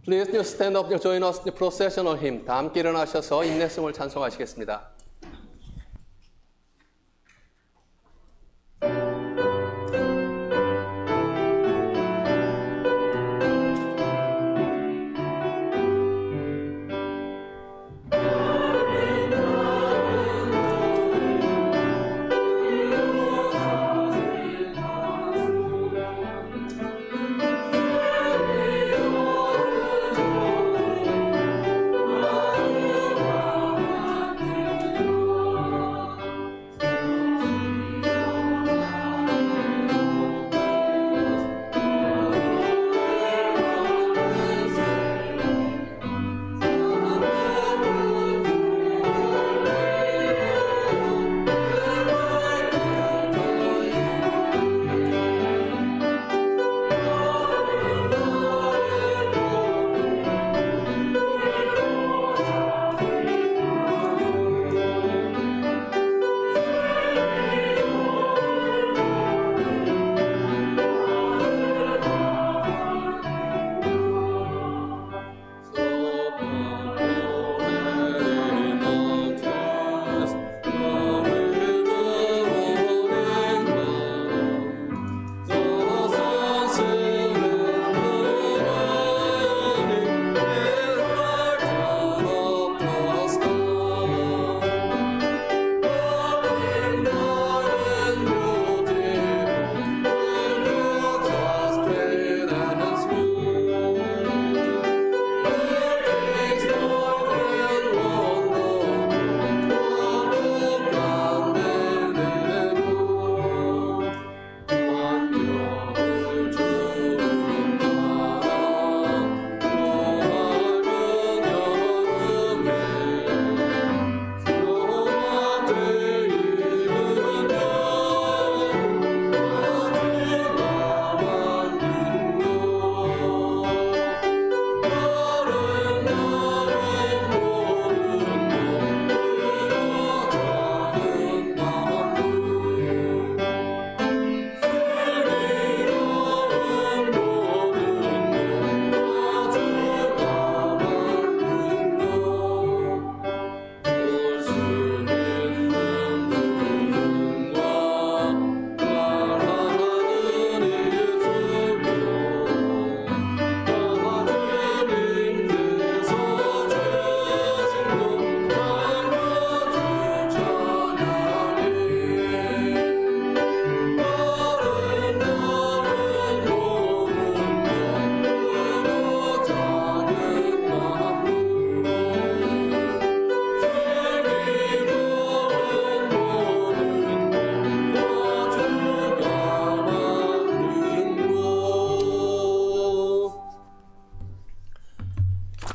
Please stand up, join us in the processional hymn. 다 함께 일어나셔서 인내성을 찬송하시겠습니다.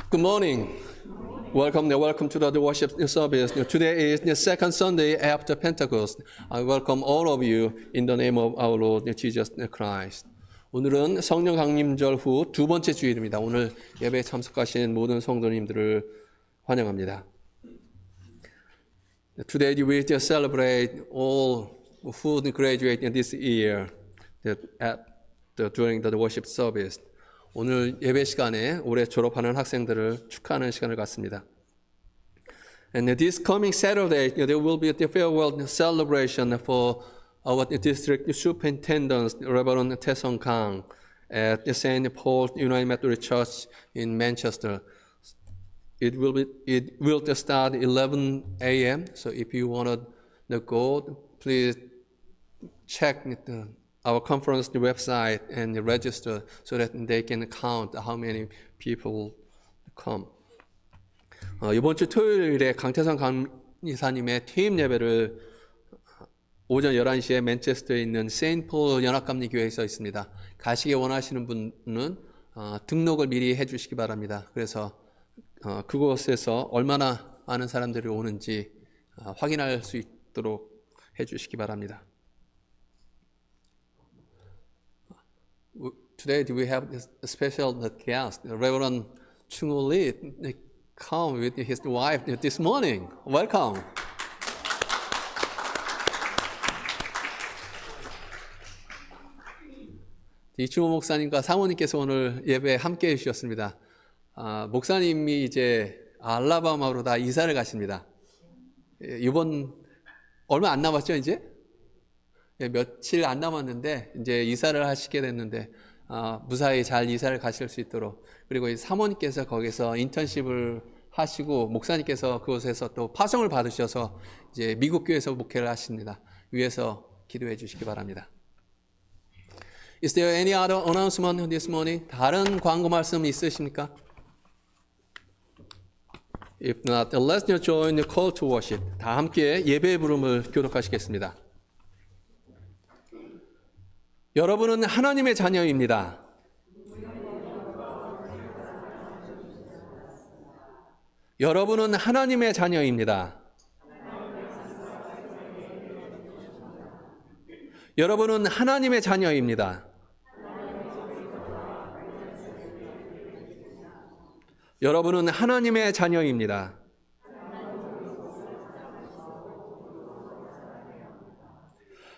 Good morning. Welcome to the worship service. Today is the second Sunday after Pentecost. I welcome all of you in the name of our Lord Jesus Christ. 오늘은 성령 강림절 후 두 번째 주일입니다. 오늘 예배에 참석하신 모든 성도님들을 환영합니다. Today we just celebrate all who graduated this year during the worship service. 오늘 예배 시간에 올해 졸업하는 학생들을 축하하는 시간을 갖습니다. And this coming Saturday, there will be a farewell celebration for our district superintendent, Reverend Tae Sung Kang, at the St. Paul United Methodist Church in Manchester. It will start 11 a.m. So if you want to go, please check our conference website and register so that they can count how many people come. 이번 주 토요일에 강태성 강의사님의 퇴임 예배를 오전 11시에 맨체스터에 있는 세인트 폴 연합감리교회에서 있습니다. 가시기 원하시는 분은 등록을 미리 해주시기 바랍니다. 그래서 그곳에서 얼마나 많은 사람들이 오는지 확인할 수 있도록 해주시기 바랍니다. Today we have a special guest, Reverend Chung Woo Lee, come with his wife this morning. Welcome. 이충호 목사님과 사모님께서 오늘 예배에 함께해 주셨습니다. 목사님이 이제 알라바마로 다 이사를 가십니다. 이번 얼마 안 남았죠, 이제? 며칠 안 남았는데 이제 이사를 하시게 됐는데 무사히 잘 이사를 가실 수 있도록, 그리고 사모님께서 거기서 인턴십을 하시고 목사님께서 그곳에서 또 파송을 받으셔서 이제 미국 교회에서 목회를 하십니다. 위에서 기도해 주시기 바랍니다. Is there any other announcement this morning? 다른 광고 말씀 있으십니까? If not, let's join the call to worship. 다 함께 예배의 부름을 교독하시겠습니다. 여러분은 하나님의 자녀입니다. 여러분은 하나님의 자녀입니다. 여러분은 하나님의 자녀입니다. 여러분은 하나님의 자녀입니다.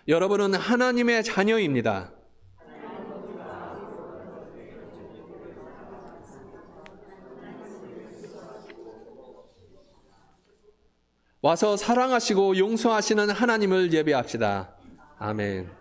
여러분은 하나님의 자녀입니다. 와서 사랑하시고 용서하시는 하나님을 예배합시다. 아멘.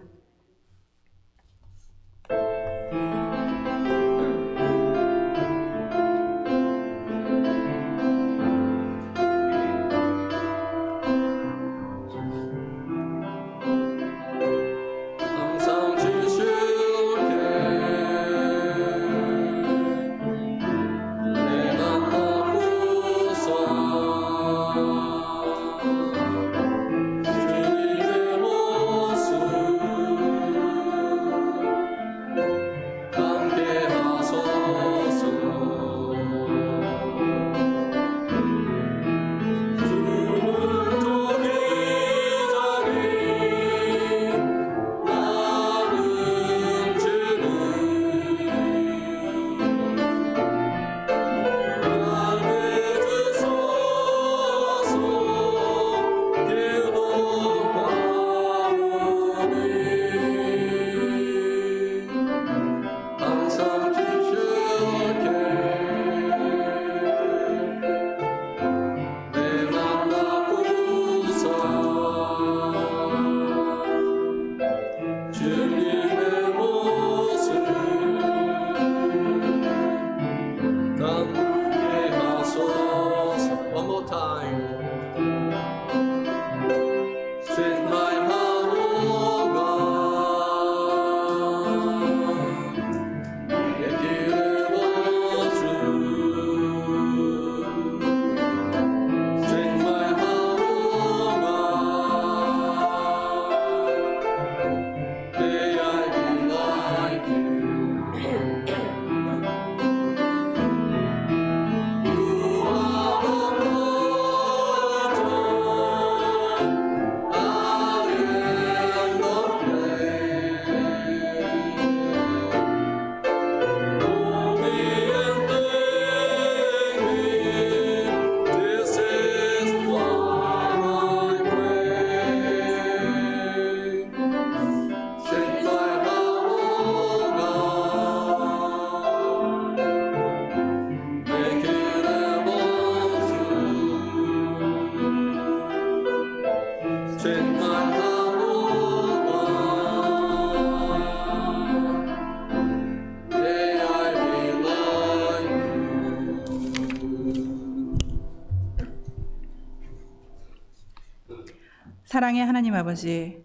사랑의 하나님 아버지,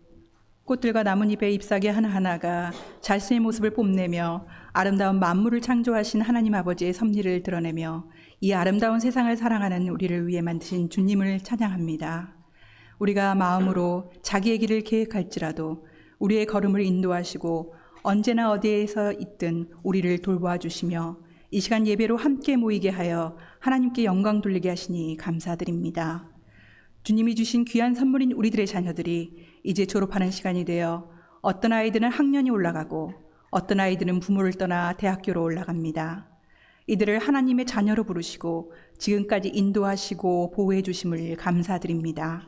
꽃들과 나뭇잎의 잎사귀 하나하나가 자신의 모습을 뽐내며 아름다운 만물을 창조하신 하나님 아버지의 섭리를 드러내며 이 아름다운 세상을 사랑하는 우리를 위해 만드신 주님을 찬양합니다. 우리가 마음으로 자기의 길을 계획할지라도 우리의 걸음을 인도하시고 언제나 어디에서 있든 우리를 돌보아 주시며 이 시간 예배로 함께 모이게 하여 하나님께 영광 돌리게 하시니 감사드립니다. 주님이 주신 귀한 선물인 우리들의 자녀들이 이제 졸업하는 시간이 되어 어떤 아이들은 학년이 올라가고 어떤 아이들은 부모를 떠나 대학교로 올라갑니다. 이들을 하나님의 자녀로 부르시고 지금까지 인도하시고 보호해 주심을 감사드립니다.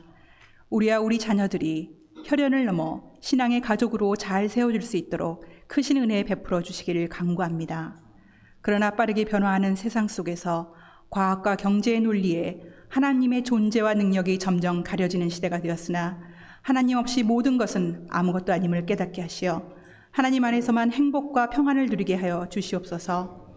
우리와 우리 자녀들이 혈연을 넘어 신앙의 가족으로 잘 세워질 수 있도록 크신 은혜 베풀어 주시기를 간구합니다. 그러나 빠르게 변화하는 세상 속에서 과학과 경제의 논리에 하나님의 존재와 능력이 점점 가려지는 시대가 되었으나 하나님 없이 모든 것은 아무것도 아님을 깨닫게 하시어 하나님 안에서만 행복과 평안을 누리게 하여 주시옵소서.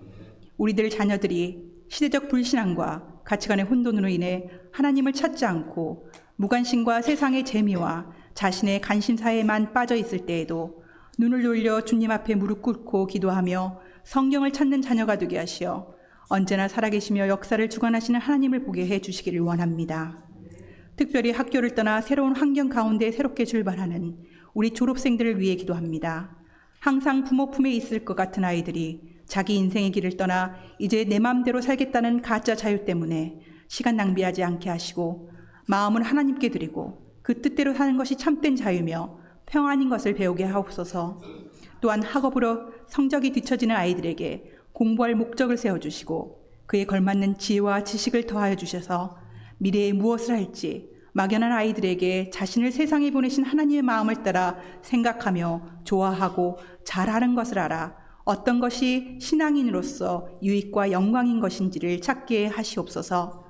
우리들 자녀들이 시대적 불신앙과 가치관의 혼돈으로 인해 하나님을 찾지 않고 무관심과 세상의 재미와 자신의 관심사에만 빠져 있을 때에도 눈을 돌려 주님 앞에 무릎 꿇고 기도하며 성경을 찾는 자녀가 되게 하시어 언제나 살아계시며 역사를 주관하시는 하나님을 보게 해 주시기를 원합니다. 특별히 학교를 떠나 새로운 환경 가운데 새롭게 출발하는 우리 졸업생들을 위해 기도합니다. 항상 부모 품에 있을 것 같은 아이들이 자기 인생의 길을 떠나 이제 내 마음대로 살겠다는 가짜 자유 때문에 시간 낭비하지 않게 하시고 마음을 하나님께 드리고 그 뜻대로 사는 것이 참된 자유며 평안인 것을 배우게 하옵소서. 또한 학업으로 성적이 뒤처지는 아이들에게 공부할 목적을 세워주시고 그에 걸맞는 지혜와 지식을 더하여 주셔서 미래에 무엇을 할지 막연한 아이들에게 자신을 세상에 보내신 하나님의 마음을 따라 생각하며 좋아하고 잘하는 것을 알아 어떤 것이 신앙인으로서 유익과 영광인 것인지를 찾게 하시옵소서.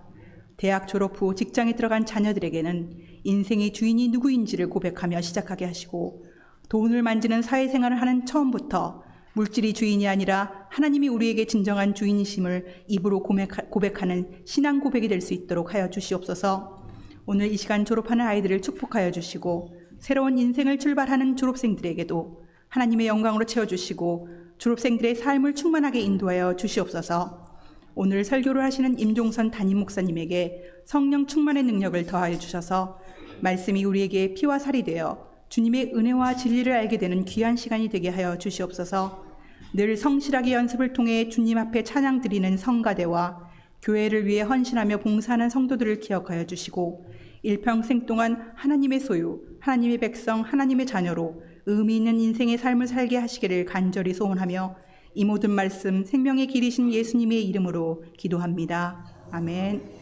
대학 졸업 후 직장에 들어간 자녀들에게는 인생의 주인이 누구인지를 고백하며 시작하게 하시고 돈을 만지는 사회생활을 하는 처음부터 물질이 주인이 아니라 하나님이 우리에게 진정한 주인이심을 입으로 고백하는 신앙 고백이 될 수 있도록 하여 주시옵소서. 오늘 이 시간 졸업하는 아이들을 축복하여 주시고 새로운 인생을 출발하는 졸업생들에게도 하나님의 영광으로 채워주시고 졸업생들의 삶을 충만하게 인도하여 주시옵소서. 오늘 설교를 하시는 임종선 담임 목사님에게 성령 충만의 능력을 더하여 주셔서 말씀이 우리에게 피와 살이 되어 주님의 은혜와 진리를 알게 되는 귀한 시간이 되게 하여 주시옵소서. 늘 성실하게 연습을 통해 주님 앞에 찬양 드리는 성가대와 교회를 위해 헌신하며 봉사하는 성도들을 기억하여 주시고 일평생 동안 하나님의 소유, 하나님의 백성, 하나님의 자녀로 의미 있는 인생의 삶을 살게 하시기를 간절히 소원하며 이 모든 말씀 생명의 길이신 예수님의 이름으로 기도합니다. 아멘.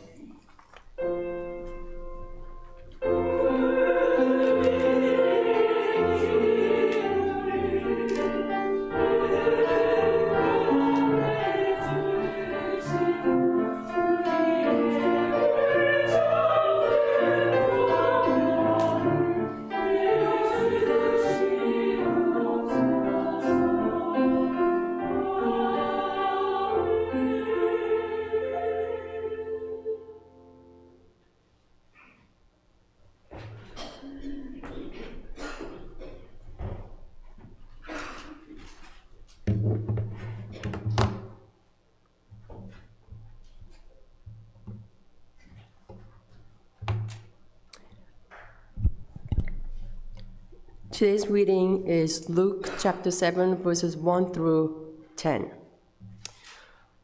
Today's reading is Luke chapter 7, verses 1 through 10.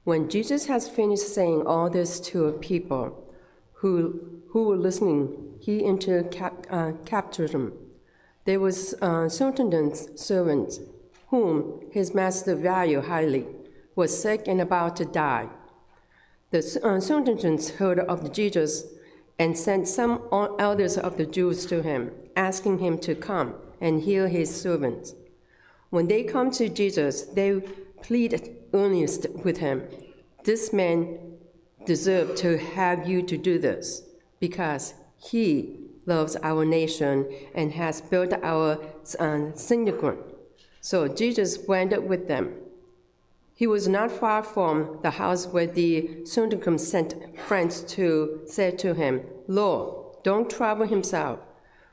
When Jesus has finished saying all this to a people who were listening, he entered Capernaum. There was a sultan's servant, whom his master valued highly, was sick and about to die. The sultans heard of Jesus and sent some elders of the Jews to him, asking him to come and heal his servant. When they come to Jesus, they pleaded earnestly with him, "This man deserves to have you to do this, because he loves our nation and has built our synagogue." So Jesus went with them. He was not far from the house where the sultan sent friends to say to him, "Lord, don't trouble himself,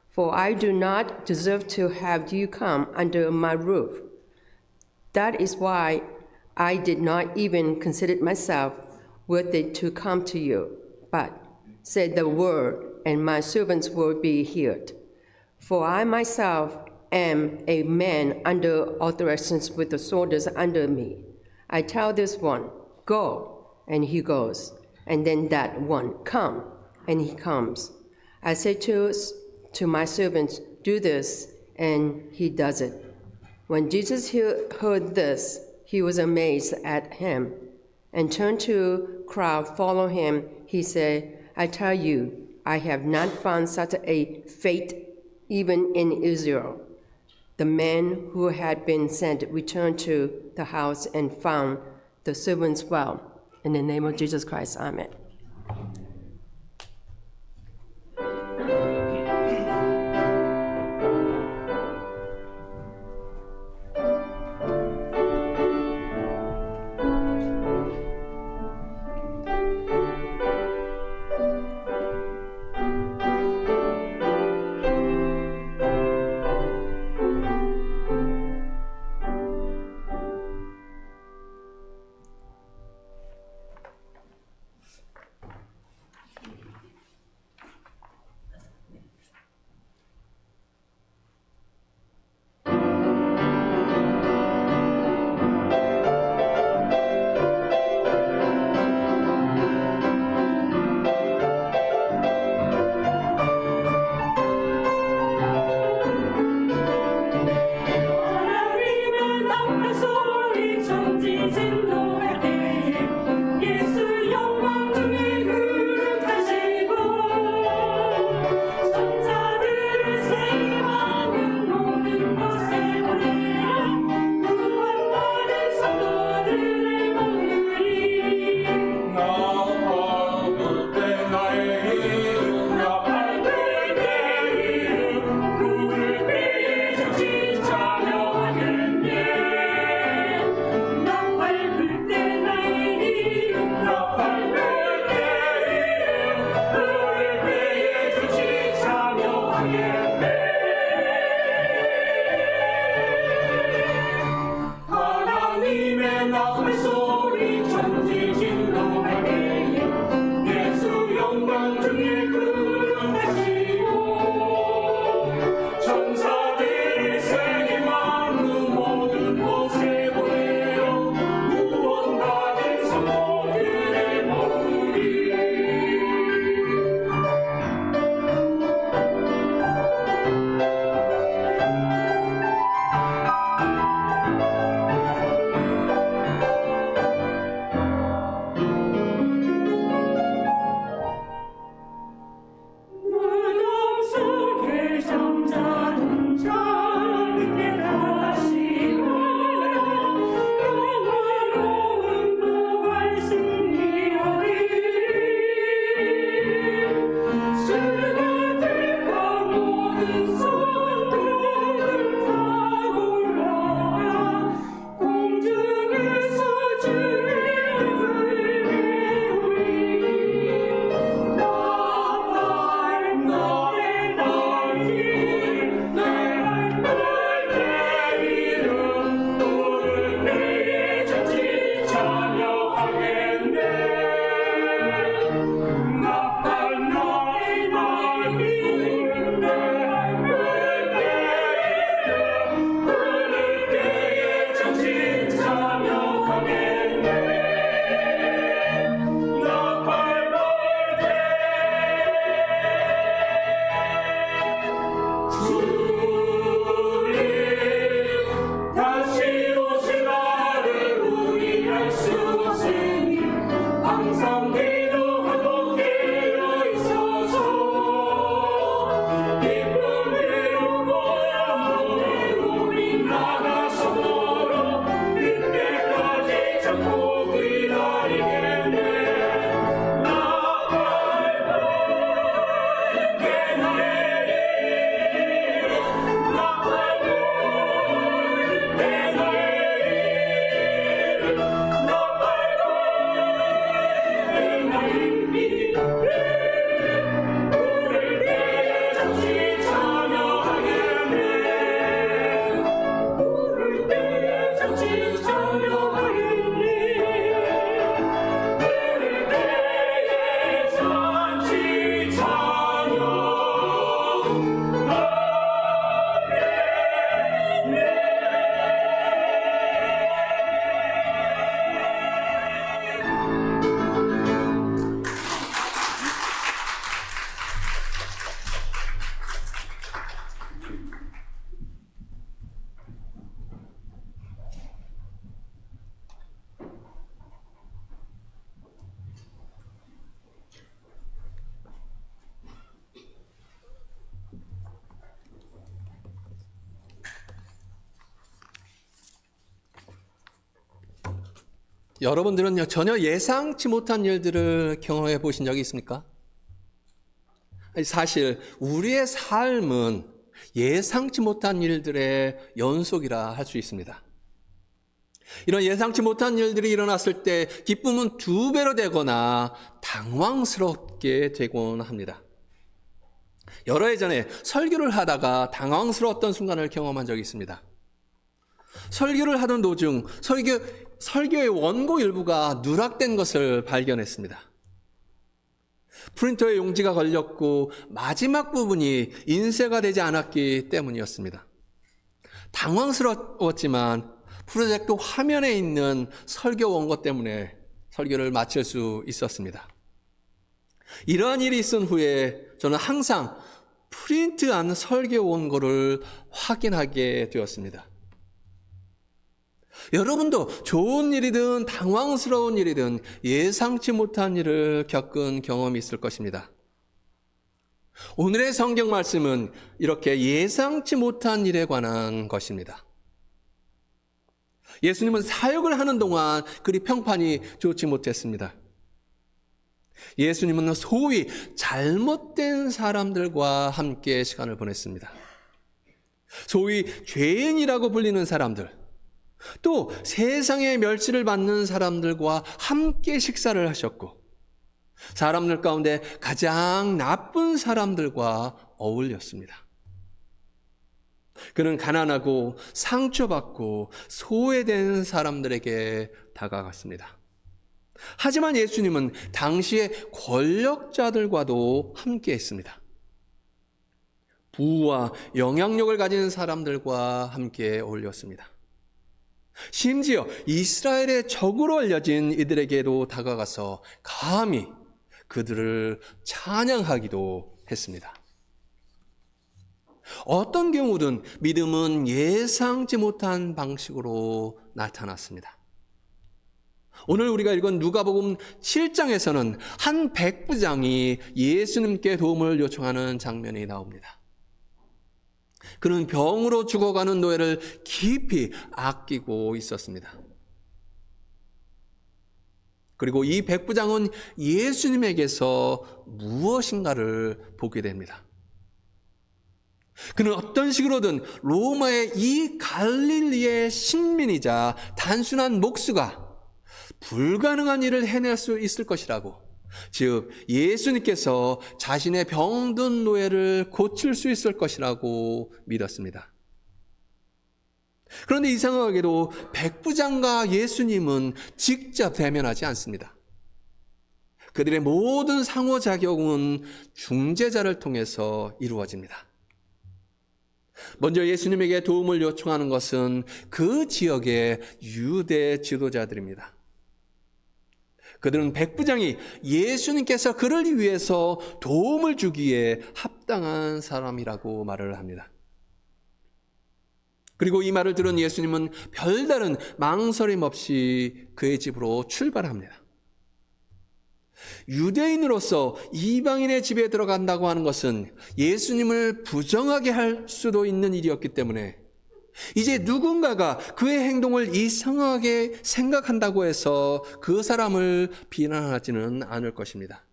for I do not deserve to have you come under my roof. That is why I did not even consider myself worthy to come to you. But say the word, and my servants will be healed. For I myself am a man under authorities with the soldiers under me. I tell this one, 'Go,' and he goes, and then that one, 'Come,' and he comes. I say to my servant, 'Do this,' and he does it." When Jesus heard this, he was amazed at him, and turned to crowd follow him. He said, "I tell you, I have not found such a faith even in Israel." The man who had been sent returned to the house and found the servants well. In the name of Jesus Christ, amen. 여러분들은 전혀 예상치 못한 일들을 경험해 보신 적이 있습니까? 사실 우리의 삶은 예상치 못한 일들의 연속이라 할 수 있습니다. 이런 예상치 못한 일들이 일어났을 때 기쁨은 2배로 되거나 당황스럽게 되곤 합니다. 여러 해 전에 설교를 하다가 당황스러웠던 순간을 경험한 적이 있습니다. 설교를 하던 도중 설교의 원고 일부가 누락된 것을 발견했습니다. 프린터에 용지가 걸렸고 마지막 부분이 인쇄가 되지 않았기 때문이었습니다. 당황스러웠지만 프로젝트 화면에 있는 설교 원고 때문에 설교를 마칠 수 있었습니다. 이러한 일이 있은 후에 저는 항상 프린트한 설교 원고를 확인하게 되었습니다. 여러분도 좋은 일이든 당황스러운 일이든 예상치 못한 일을 겪은 경험이 있을 것입니다. 오늘의 성경 말씀은 이렇게 예상치 못한 일에 관한 것입니다. 예수님은 사역을 하는 동안 그리 평판이 좋지 못했습니다. 예수님은 소위 잘못된 사람들과 함께 시간을 보냈습니다. 소위 죄인이라고 불리는 사람들, 또 세상의 멸시를 받는 사람들과 함께 식사를 하셨고, 사람들 가운데 가장 나쁜 사람들과 어울렸습니다. 그는 가난하고 상처받고 소외된 사람들에게 다가갔습니다. 하지만 예수님은 당시의 권력자들과도 함께 했습니다. 부와 영향력을 가진 사람들과 함께 어울렸습니다. 심지어 이스라엘의 적으로 알려진 이들에게도 다가가서 감히 그들을 찬양하기도 했습니다. 어떤 경우든 믿음은 예상치 못한 방식으로 나타났습니다. 오늘 우리가 읽은 누가복음 7장에서는 한 백부장이 예수님께 도움을 요청하는 장면이 나옵니다. 그는 병으로 죽어가는 노예를 깊이 아끼고 있었습니다. 그리고 이 백부장은 예수님에게서 무엇인가를 보게 됩니다. 그는 어떤 식으로든 로마의 이 갈릴리의 식민이자 단순한 목수가 불가능한 일을 해낼 수 있을 것이라고, 즉 예수님께서 자신의 병든 노예를 고칠 수 있을 것이라고 믿었습니다. 그런데 이상하게도 백부장과 예수님은 직접 대면하지 않습니다. 그들의 모든 상호작용은 중재자를 통해서 이루어집니다. 먼저 예수님에게 도움을 요청하는 것은 그 지역의 유대 지도자들입니다. 그들은 백부장이 예수님께서 그를 위해서 도움을 주기에 합당한 사람이라고 말을 합니다. 그리고 이 말을 들은 예수님은 별다른 망설임 없이 그의 집으로 출발합니다. 유대인으로서 이방인의 집에 들어간다고 하는 것은 예수님을 부정하게 할 수도 있는 일이었기 때문에 이제 누군가가 그의 행동을 이상하게 생각한다고 해서 그 사람을 비난하지는 않을 것입니다.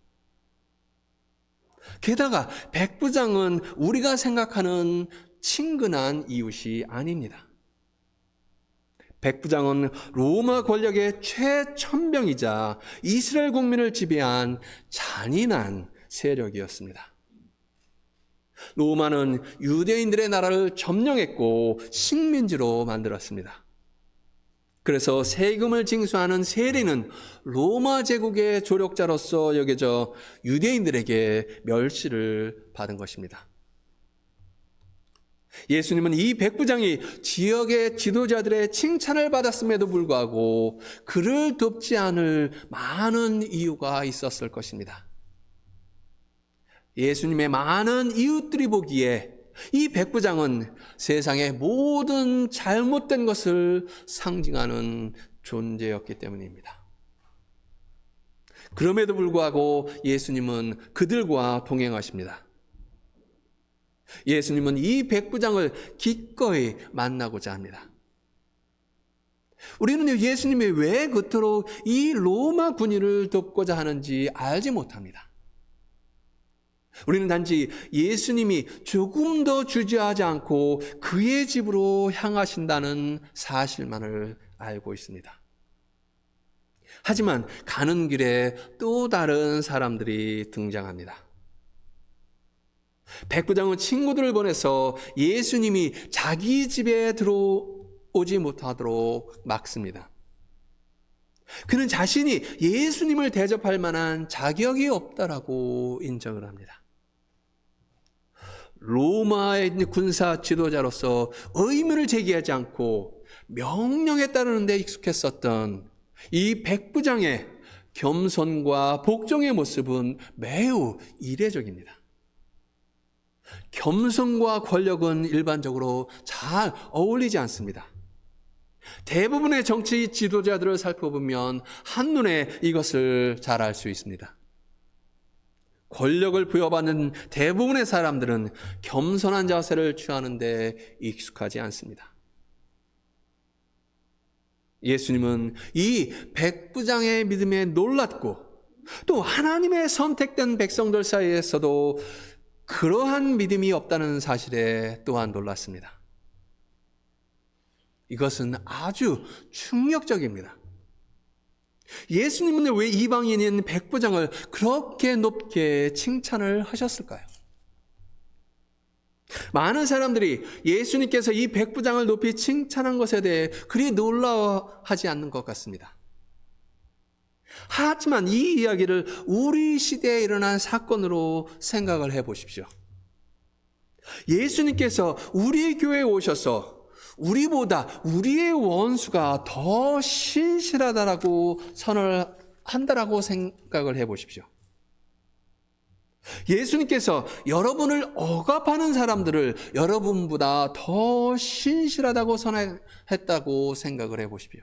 게다가 백부장은 우리가 생각하는 친근한 이웃이 아닙니다. 백부장은 로마 권력의 최천병이자 이스라엘 국민을 지배한 잔인한 세력이었습니다. 로마는 유대인들의 나라를 점령했고 식민지로 만들었습니다. 그래서 세금을 징수하는 세리는 로마 제국의 조력자로서 여겨져 유대인들에게 멸시를 받은 것입니다. 예수님은 이 백부장이 지역의 지도자들의 칭찬을 받았음에도 불구하고 그를 돕지 않을 많은 이유가 있었을 것입니다. 예수님의 많은 이웃들이 보기에 이 백부장은 세상의 모든 잘못된 것을 상징하는 존재였기 때문입니다. 그럼에도 불구하고 예수님은 그들과 동행하십니다. 예수님은 이 백부장을 기꺼이 만나고자 합니다. 우리는 예수님이 왜 그토록 이 로마 군인을 돕고자 하는지 알지 못합니다. 우리는 단지 예수님이 조금 더 주저하지 않고 그의 집으로 향하신다는 사실만을 알고 있습니다. 하지만 가는 길에 또 다른 사람들이 등장합니다. 백부장은 친구들을 보내서 예수님이 자기 집에 들어오지 못하도록 막습니다. 그는 자신이 예수님을 대접할 만한 자격이 없다라고 인정을 합니다. 로마의 군사 지도자로서 의문을 제기하지 않고 명령에 따르는 데 익숙했었던 이 백부장의 겸손과 복종의 모습은 매우 이례적입니다. 겸손과 권력은 일반적으로 잘 어울리지 않습니다. 대부분의 정치 지도자들을 살펴보면 한눈에 이것을 잘 알 수 있습니다. 권력을 부여받는 대부분의 사람들은 겸손한 자세를 취하는데 익숙하지 않습니다. 예수님은 이 백부장의 믿음에 놀랐고 또 하나님의 선택된 백성들 사이에서도 그러한 믿음이 없다는 사실에 또한 놀랐습니다. 이것은 아주 충격적입니다. 예수님은 왜 이방인인 백부장을 그렇게 높게 칭찬을 하셨을까요? 많은 사람들이 예수님께서 이 백부장을 높이 칭찬한 것에 대해 그리 놀라워하지 않는 것 같습니다. 하지만 이 이야기를 우리 시대에 일어난 사건으로 생각을 해 보십시오. 예수님께서 우리 교회에 오셔서 우리보다 우리의 원수가 더 신실하다라고 선을 한다라고 생각을 해 보십시오. 예수님께서 여러분을 억압하는 사람들을 여러분보다 더 신실하다고 선했다고 생각을 해 보십시오.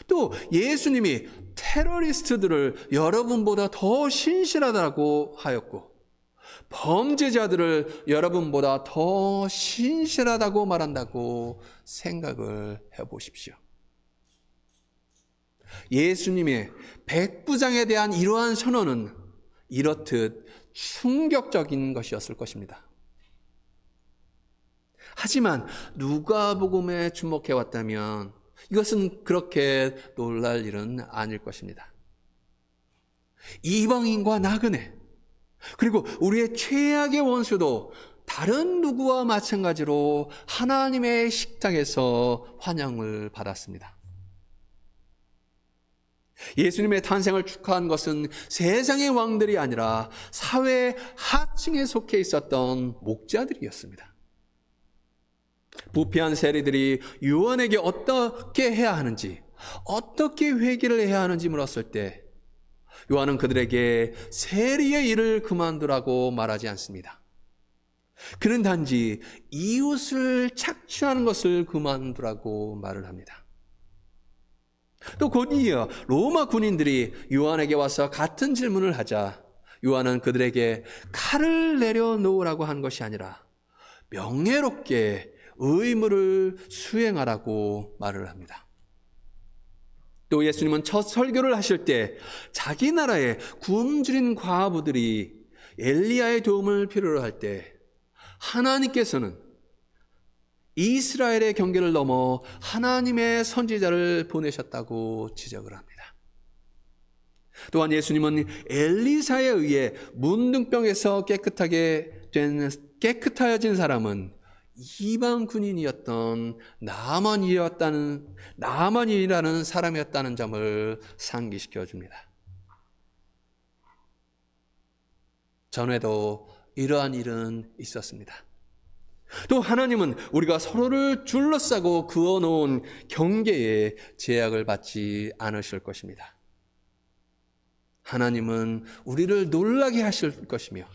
또 예수님이 테러리스트들을 여러분보다 더 신실하다고 하였고 범죄자들을 여러분보다 더 신실하다고 말한다고 생각을 해보십시오. 예수님의 백부장에 대한 이러한 선언은 이렇듯 충격적인 것이었을 것입니다. 하지만 누가복음에 주목해왔다면 이것은 그렇게 놀랄 일은 아닐 것입니다. 이방인과 나그네 그리고 우리의 최악의 원수도 다른 누구와 마찬가지로 하나님의 식탁에서 환영을 받았습니다. 예수님의 탄생을 축하한 것은 세상의 왕들이 아니라 사회 하층에 속해 있었던 목자들이었습니다. 부패한 세리들이 요한에게 어떻게 해야 하는지, 어떻게 회개를 해야 하는지 물었을 때 요한은 그들에게 세리의 일을 그만두라고 말하지 않습니다. 그는 단지 이웃을 착취하는 것을 그만두라고 말을 합니다. 또 곧이어 로마 군인들이 요한에게 와서 같은 질문을 하자 요한은 그들에게 칼을 내려놓으라고 한 것이 아니라 명예롭게 의무를 수행하라고 말을 합니다. 또 예수님은 첫 설교를 하실 때 자기 나라의 굶주린 과부들이 엘리야의 도움을 필요로 할 때 하나님께서는 이스라엘의 경계를 넘어 하나님의 선지자를 보내셨다고 지적을 합니다. 또한 예수님은 엘리사에 의해 문둥병에서 깨끗하여진 사람은 이방 군인이었던 나만이라는 사람이었다는 점을 상기시켜 줍니다. 전에도 이러한 일은 있었습니다. 또 하나님은 우리가 서로를 둘러싸고 그어놓은 경계에 제약을 받지 않으실 것입니다. 하나님은 우리를 놀라게 하실 것이며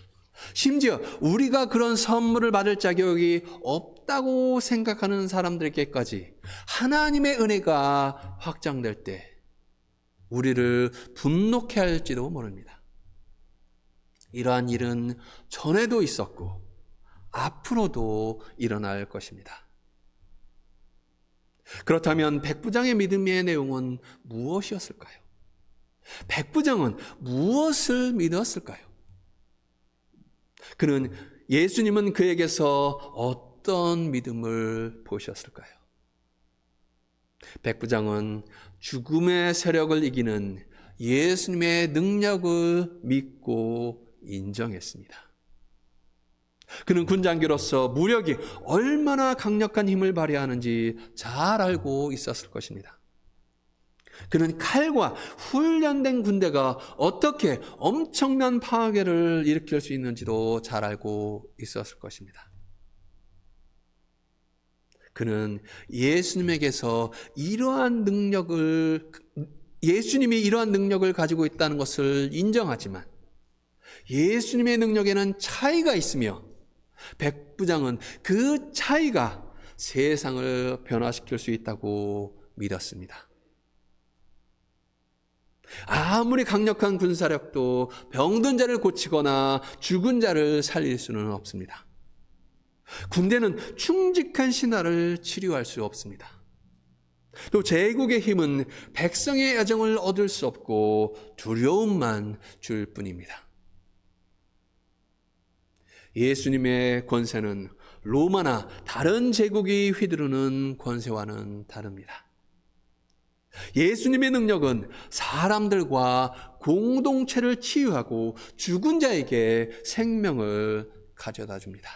심지어 우리가 그런 선물을 받을 자격이 없다고 생각하는 사람들에게까지 하나님의 은혜가 확장될 때 우리를 분노케 할지도 모릅니다. 이러한 일은 전에도 있었고 앞으로도 일어날 것입니다. 그렇다면 백부장의 믿음의 내용은 무엇이었을까요? 백부장은 무엇을 믿었을까요? 예수님은 그에게서 어떤 믿음을 보셨을까요? 백부장은 죽음의 세력을 이기는 예수님의 능력을 믿고 인정했습니다. 그는 군장교로서 무력이 얼마나 강력한 힘을 발휘하는지 잘 알고 있었을 것입니다. 그는 칼과 훈련된 군대가 어떻게 엄청난 파괴를 일으킬 수 있는지도 잘 알고 있었을 것입니다. 그는 예수님이 이러한 능력을 가지고 있다는 것을 인정하지만 예수님의 능력에는 차이가 있으며 백부장은 그 차이가 세상을 변화시킬 수 있다고 믿었습니다. 아무리 강력한 군사력도 병든 자를 고치거나 죽은 자를 살릴 수는 없습니다. 군대는 충직한 신하를 치료할 수 없습니다. 또 제국의 힘은 백성의 애정을 얻을 수 없고 두려움만 줄 뿐입니다. 예수님의 권세는 로마나 다른 제국이 휘두르는 권세와는 다릅니다. 예수님의 능력은 사람들과 공동체를 치유하고 죽은 자에게 생명을 가져다 줍니다.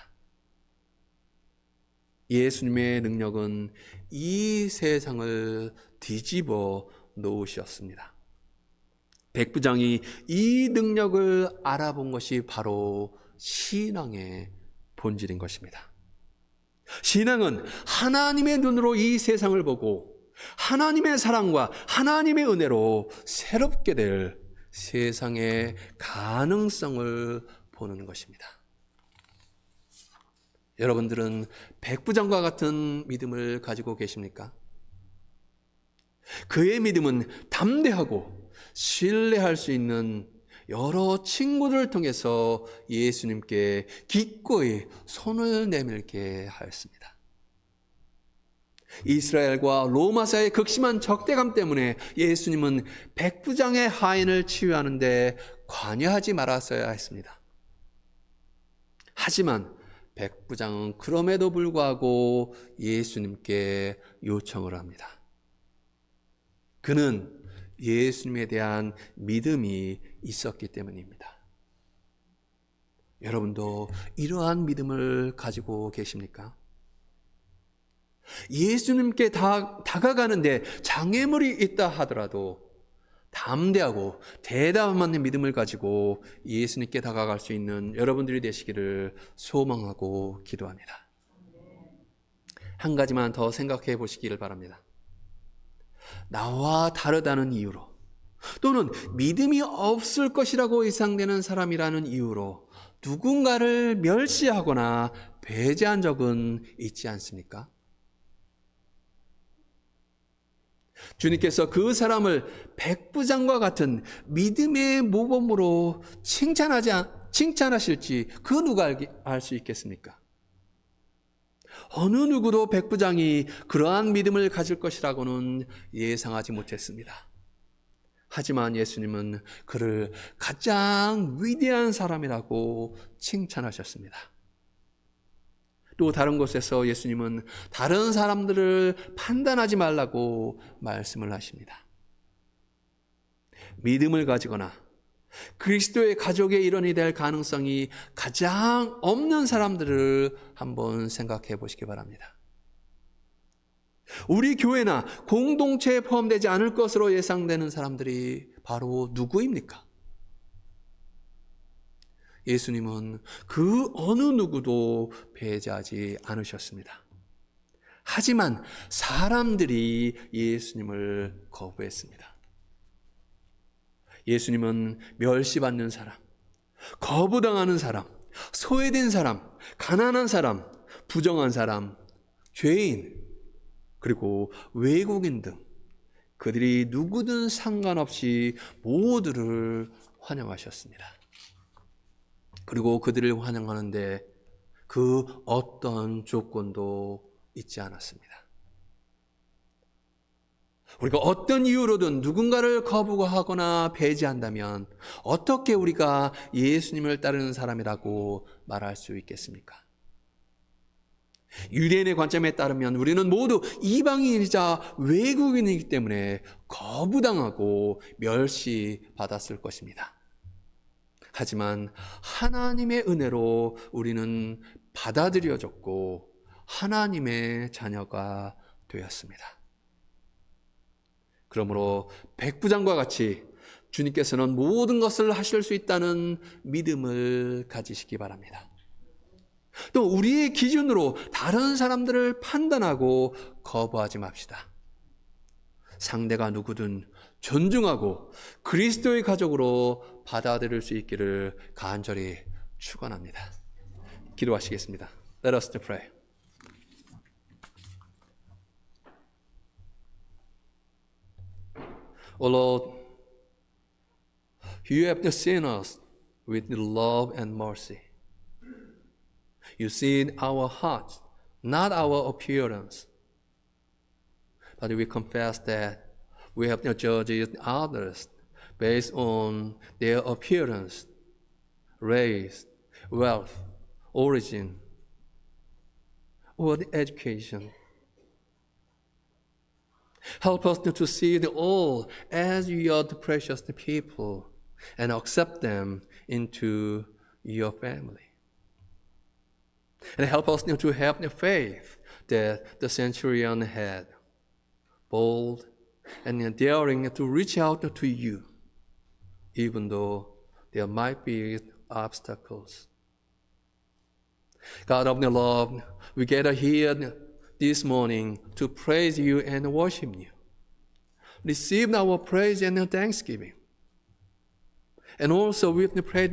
예수님의 능력은 이 세상을 뒤집어 놓으셨습니다. 백부장이 이 능력을 알아본 것이 바로 신앙의 본질인 것입니다. 신앙은 하나님의 눈으로 이 세상을 보고 하나님의 사랑과 하나님의 은혜로 새롭게 될 세상의 가능성을 보는 것입니다. 여러분들은 백부장과 같은 믿음을 가지고 계십니까? 그의 믿음은 담대하고 신뢰할 수 있는 여러 친구들을 통해서 예수님께 기꺼이 손을 내밀게 하였습니다. 이스라엘과 로마 사이의 극심한 적대감 때문에 예수님은 백부장의 하인을 치유하는데 관여하지 말았어야 했습니다. 하지만 백부장은 그럼에도 불구하고 예수님께 요청을 합니다. 그는 예수님에 대한 믿음이 있었기 때문입니다. 여러분도 이러한 믿음을 가지고 계십니까? 예수님께 다가가는데 장애물이 있다 하더라도 담대하고 대담한 믿음을 가지고 예수님께 다가갈 수 있는 여러분들이 되시기를 소망하고 기도합니다. 한 가지만 더 생각해 보시기를 바랍니다. 나와 다르다는 이유로 또는 믿음이 없을 것이라고 예상되는 사람이라는 이유로 누군가를 멸시하거나 배제한 적은 있지 않습니까? 주님께서 그 사람을 백부장과 같은 믿음의 모범으로 칭찬하실지 그 누가 알 수 있겠습니까? 어느 누구도 백부장이 그러한 믿음을 가질 것이라고는 예상하지 못했습니다. 하지만 예수님은 그를 가장 위대한 사람이라고 칭찬하셨습니다. 또 다른 곳에서 예수님은 다른 사람들을 판단하지 말라고 말씀을 하십니다. 믿음을 가지거나 그리스도의 가족의 일원이 될 가능성이 가장 없는 사람들을 한번 생각해 보시기 바랍니다. 우리 교회나 공동체에 포함되지 않을 것으로 예상되는 사람들이 바로 누구입니까? 예수님은 그 어느 누구도 배제하지 않으셨습니다. 하지만 사람들이 예수님을 거부했습니다. 예수님은 멸시받는 사람, 거부당하는 사람, 소외된 사람, 가난한 사람, 부정한 사람, 죄인, 그리고 외국인 등 그들이 누구든 상관없이 모두를 환영하셨습니다. 그리고 그들을 환영하는데 그 어떤 조건도 있지 않았습니다. 우리가 어떤 이유로든 누군가를 거부하거나 배제한다면 어떻게 우리가 예수님을 따르는 사람이라고 말할 수 있겠습니까? 유대인의 관점에 따르면 우리는 모두 이방인이자 외국인이기 때문에 거부당하고 멸시받았을 것입니다. 하지만 하나님의 은혜로 우리는 받아들여졌고 하나님의 자녀가 되었습니다. 그러므로 백부장과 같이 주님께서는 모든 것을 하실 수 있다는 믿음을 가지시기 바랍니다. 또 우리의 기준으로 다른 사람들을 판단하고 거부하지 맙시다. 상대가 누구든 존중하고 그리스도의 가족으로 받아들일 수 있기를 간절히 축원합니다. 기도하시겠습니다. Let us pray. O Lord, you have seen us with love and mercy. You see our hearts, not our appearance. But we confess that we have not judged others based on their appearance, race, wealth, origin, or education. Help us to see the all as your precious people and accept them into your family. And help us to have the faith that the centurion had, bold and daring to reach out to you, even though there might be obstacles. God of the love, we gather here this morning to praise you and worship you. Receive our praise and thanksgiving. And also we pray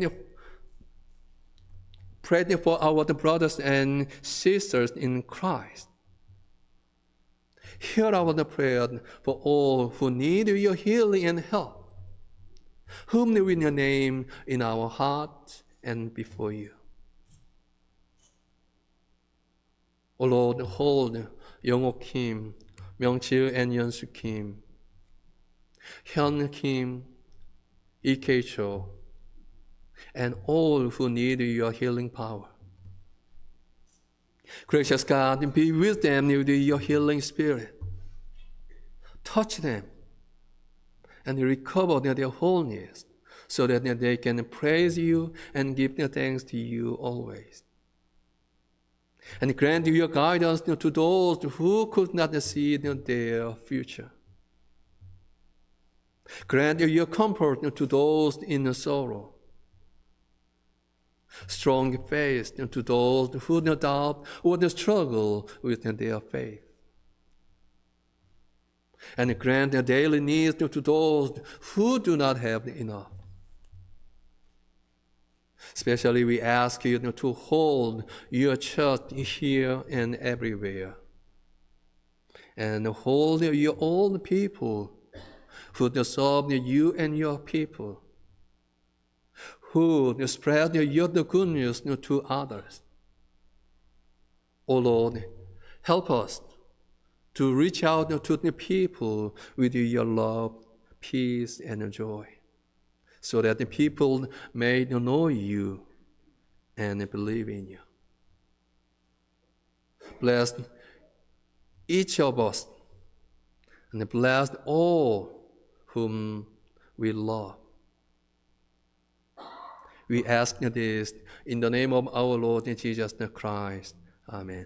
for our brothers and sisters in Christ. Hear our prayer for all who need your healing and help, whom we name in our hearts and before you. O Lord, hold 영옥 Kim, 명칠 and 연수 Kim, 현 Kim, EK Cho, and all who need your healing power. Gracious God, be with them with your healing spirit. Touch them and recover their wholeness so that they can praise you and give their thanks to you always. And grant your guidance to those who could not see their future. Grant your comfort to those in sorrow. Strong faith to those who no doubt or struggle with their faith. And grant their daily needs to those who do not have enough. Especially we ask you to hold your church here and everywhere. And hold your old people who serve you and your people, who spread your good news to others. O Lord, help us to reach out to the people with your love, peace, and joy, so that the people may know you and believe in you. Bless each of us, and bless all whom we love. We ask this in the name of our Lord Jesus Christ. Amen.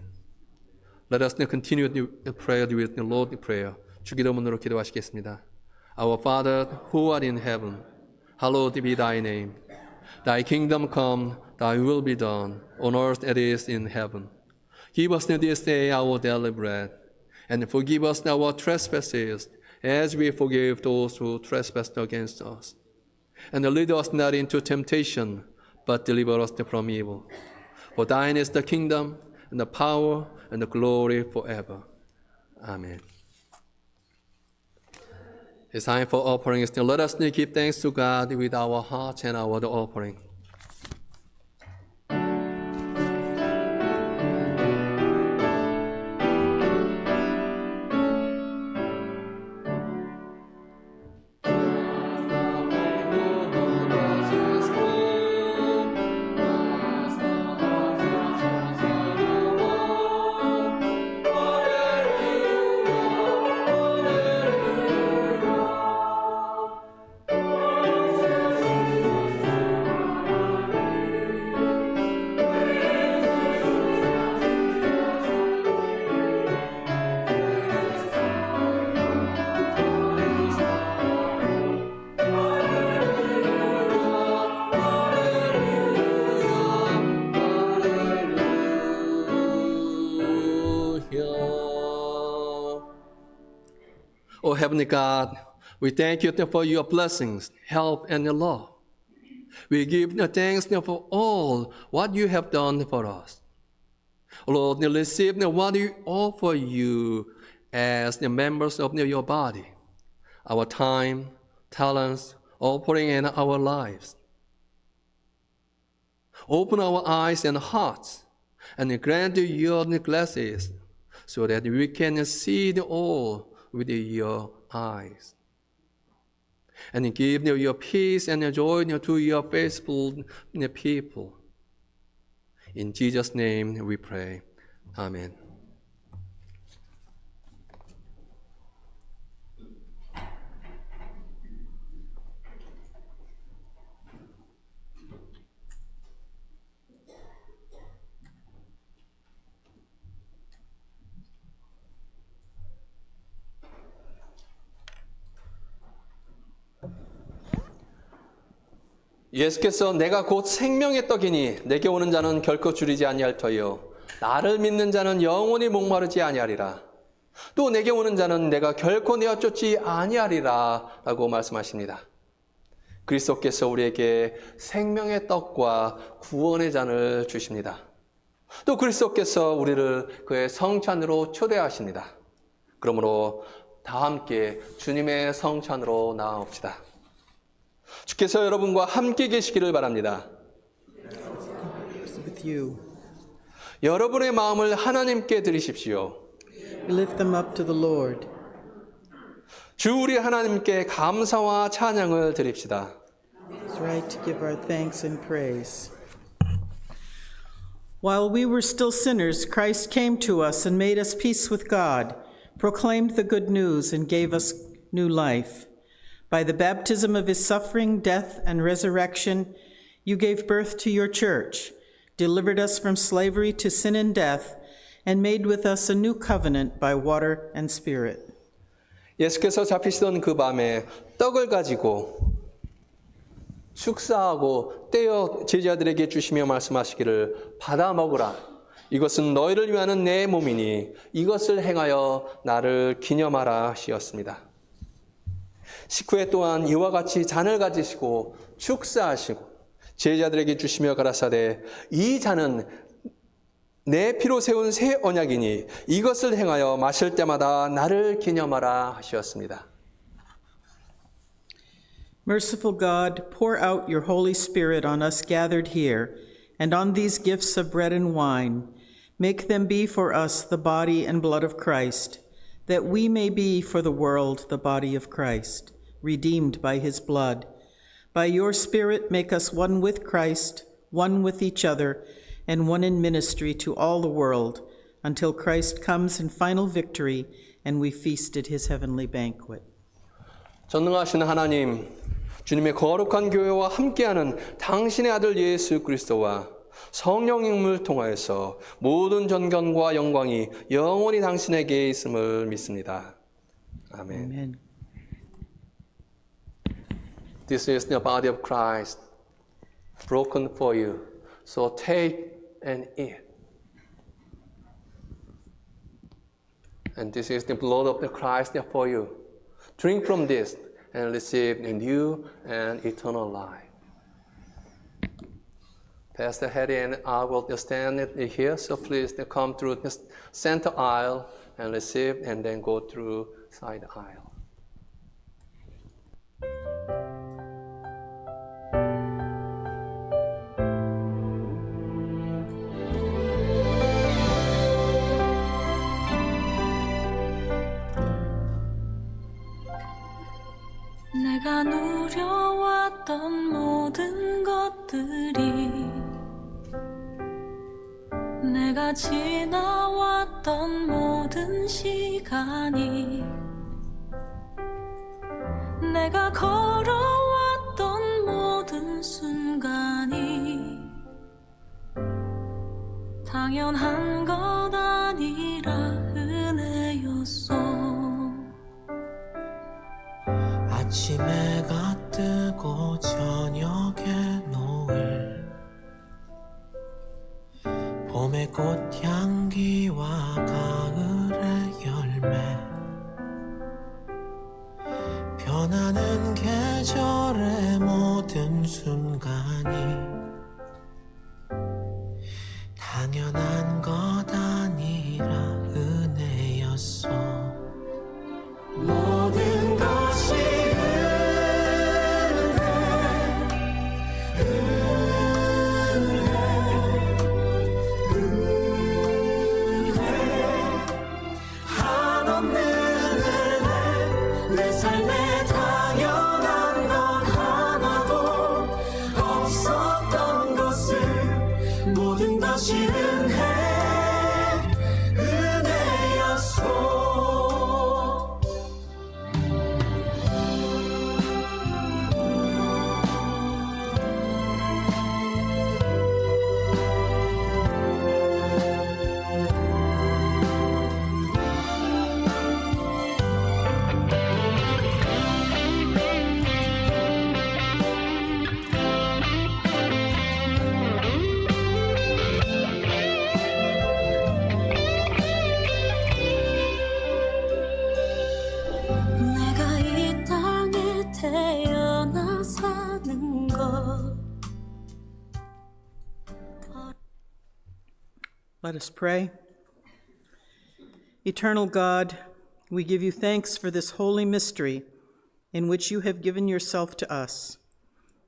Let us now continue the prayer with the Lord's Prayer. 주기도문으로 기도하시겠습니다. Our Father, who art in heaven, hallowed be thy name. Thy kingdom come, thy will be done, on earth as it is in heaven. Give us this day our daily bread, and forgive us our trespasses, as we forgive those who trespass against us. And lead us not into temptation, but deliver us from evil. For thine is the kingdom, and the power, and the glory forever. Amen. It's time for offerings. Now let us give thanks to God with our hearts and our offering. Heavenly God, we thank you for your blessings, help, and your love. We give thanks for all what you have done for us. Lord, receive what we offer you as the members of your body, our time, talents, offering in our lives. Open our eyes and hearts and grant your glasses so that we can see it all with your eyes. And give your peace and joy to your faithful people. In Jesus' name we pray. Amen. 예수께서 내가 곧 생명의 떡이니 내게 오는 자는 결코 줄이지 아니할 터이요 나를 믿는 자는 영원히 목마르지 아니하리라. 또 내게 오는 자는 내가 결코 내어 쫓지 아니하리라 라고 말씀하십니다. 그리스도께서 우리에게 생명의 떡과 구원의 잔을 주십니다. 또 그리스도께서 우리를 그의 성찬으로 초대하십니다. 그러므로 다 함께 주님의 성찬으로 나아옵시다. 주께서 여러분과 함께 계시기를 바랍니다. With you. 여러분의 마음을 하나님께 드리십시오. Lift them up to the Lord. 주 우리 하나님께 감사와 찬양을 드립시다. It's right to give our thanks and praise. While we were still sinners, Christ came to us and made us peace with God, proclaimed the good news, and gave us new life. By the baptism of his suffering, death, and resurrection, you gave birth to your church, delivered us from slavery to sin and death, and made with us a new covenant by water and spirit. 예수께서 잡히시던 그 밤에 떡을 가지고 축사하고 떼어 제자들에게 주시며 말씀하시기를 받아 먹으라. 이것은 너희를 위하는 내 몸이니 이것을 행하여 나를 기념하라 하시었습니다. 식후에 또한 이와 같이 잔을 가지시고 축사하시고 제자들에게 주시며 가라사대 이 잔은 내 피로 세운 새 언약이니 이것을 행하여 마실 때마다 나를 기념하라 하셨습니다. Merciful God, pour out your Holy Spirit on us gathered here and on these gifts of bread and wine. Make them be for us the body and blood of Christ, that we may be for the world the body of Christ, redeemed by his blood. By your Spirit, make us one with Christ, one with each other, and one in ministry to all the world, until Christ comes in final victory and we feast at his heavenly banquet. 전능하신 하나님, 주님의 거룩한 교회와 함께하는 당신의 아들 예수 그리스도와 성령님을 통하여서 모든 존경과 영광이 영원히 당신에게 있음을 믿습니다. 아멘. Amen. This is the body of Christ, broken for you. So take and eat. And this is the blood of the Christ for you. Drink from this and receive a new and eternal life. Pastor Harry and I will stand here, so please come through the center aisle and receive, and then go through side aisle. 내가 누려왔던 모든 것들이 내가 지나왔던 모든 시간이 내가 걸어왔던 모든 순간이 당연한 것 아니라 은혜였어. 아침에가 뜨고 저녁에 노을 봄의 꽃향기와 가을의 열매 변하는 계절의 모든 순간이 당연한 것 아니라 은혜였어. 모든 것이 한없는 은혜. 내 삶에 당연한 건 하나도 없었던 것을 모든 것이 은혜였어. 내가 이 땅에 태어나 사는 것. Let us pray. Eternal God, we give you thanks for this holy mystery in which you have given yourself to us.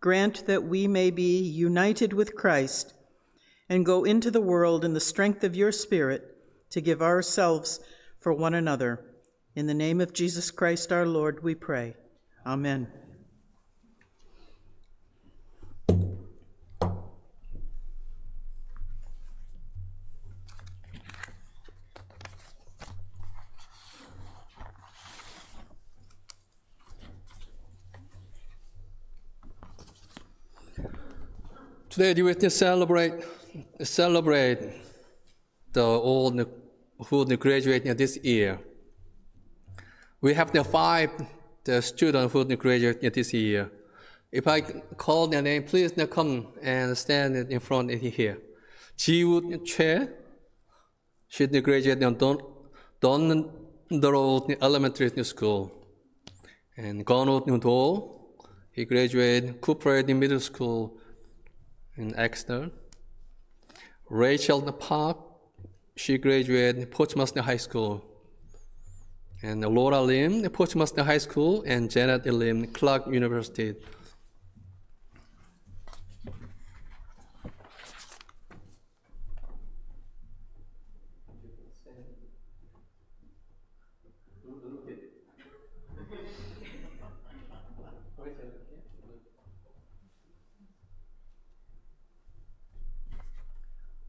Grant that we may be united with Christ and go into the world in the strength of your Spirit to give ourselves for one another. In the name of Jesus Christ our Lord, we pray. Amen. Today we will celebrate the all who graduated this year. We have the 5 students who graduated this year. If I call their name, please come and stand in front of here. 지우 최, she graduated from Don Elementary School. And Gonut Do, he graduated Cooper Middle School in Exeter. Rachel Park, she graduated Portsmouth High School. And Laura Lim, Portsmouth High School, and Janet Lim, Clark University.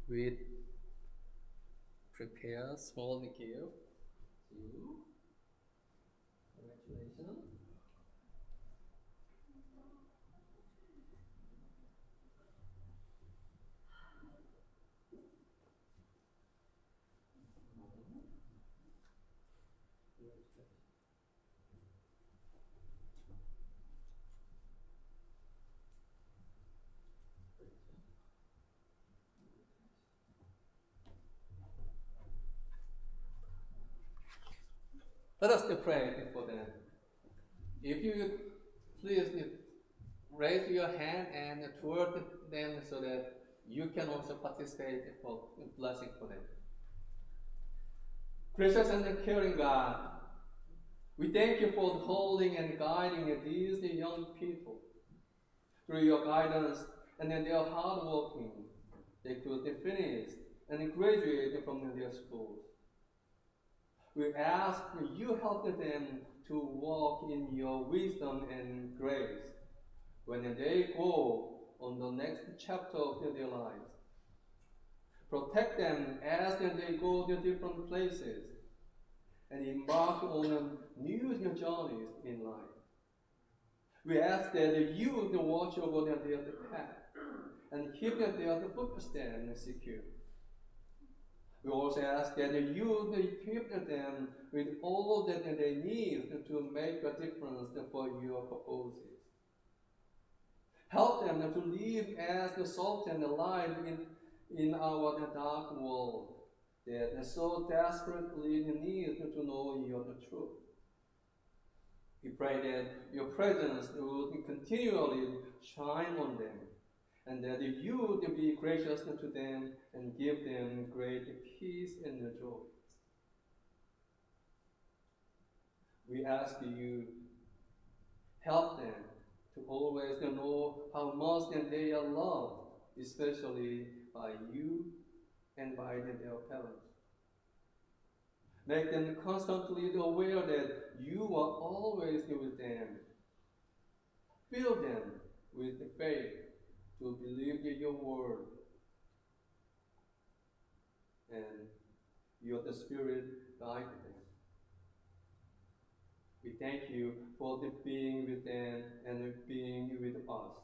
We prepare small gift. Congratulations. Let us pray for them. If you please raise your hand and toward them so that you can also participate for blessing for them. Gracious and caring God, we thank you for holding and guiding these young people. Through your guidance and their hard working, they could finish and graduate from their schools. We ask you help them to walk in your wisdom and grace when they go on the next chapter of their lives. Protect them as they go to different places and embark on new journeys in life. We ask that you will watch over their path and keep their footsteps secure. We also ask that you will equip them with all that they need to make a difference for your purposes. Help them to live as the salt and the light in our dark world that so desperately needs to know your truth. We pray that your presence would continually shine on them, and that you would be gracious to them and give them great peace and joy. We ask you, help them to always know how much they are loved, especially by you and by their parents. Make them constantly aware that you are always with them. Fill them with the faith to believe in your word. And your the Spirit guide them. We thank you for the being with them and being with us.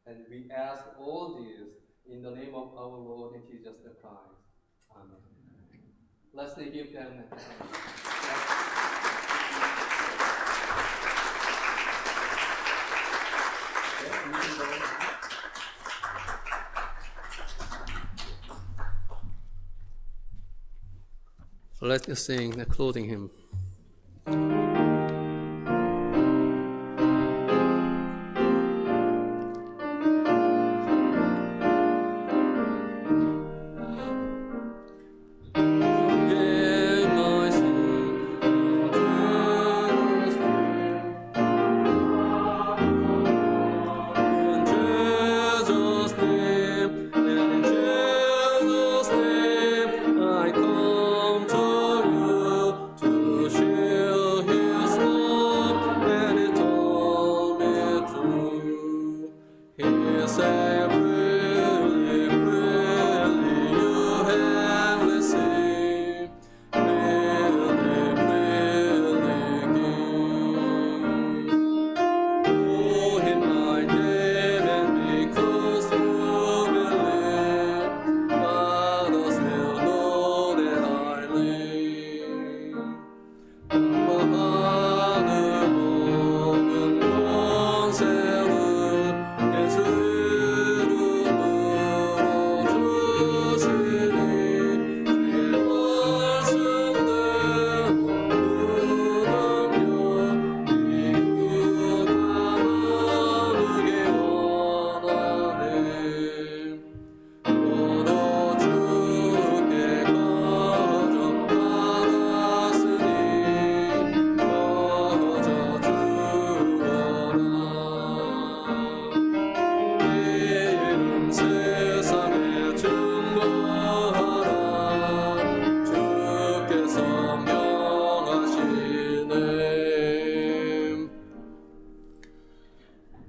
And we ask all this in the name of our Lord and Jesus Christ. Amen. Let's give them a hand. Yeah, you can go. Let's sing the clothing hymn.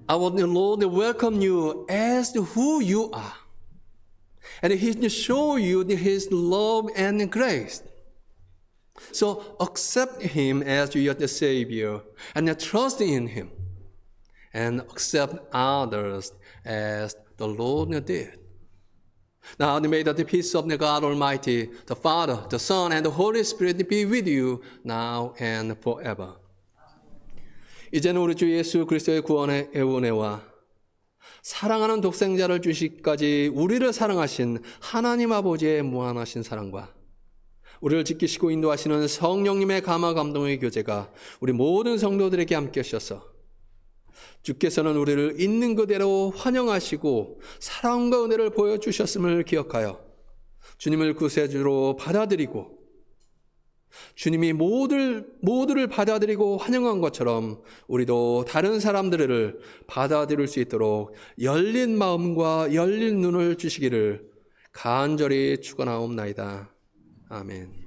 Our Lord welcome you as who you are. And He will show you His love and grace. So accept Him as your Savior and trust in Him. And accept others as the Lord did. Now may the peace of the God Almighty, the Father, the Son, and the Holy Spirit be with you now and forever. 이제는 우리 주 예수 그리스도의 구원의 은혜와 사랑하는 독생자를 주시기까지 우리를 사랑하신 하나님 아버지의 무한하신 사랑과 우리를 지키시고 인도하시는 성령님의 감화 감동의 교제가 우리 모든 성도들에게 함께 하셔서 주께서는 우리를 있는 그대로 환영하시고 사랑과 은혜를 보여주셨음을 기억하여 주님을 구세주로 받아들이고 주님이 모두를 받아들이고 환영한 것처럼 우리도 다른 사람들을 받아들일 수 있도록 열린 마음과 열린 눈을 주시기를 간절히 축원하옵나이다. 아멘.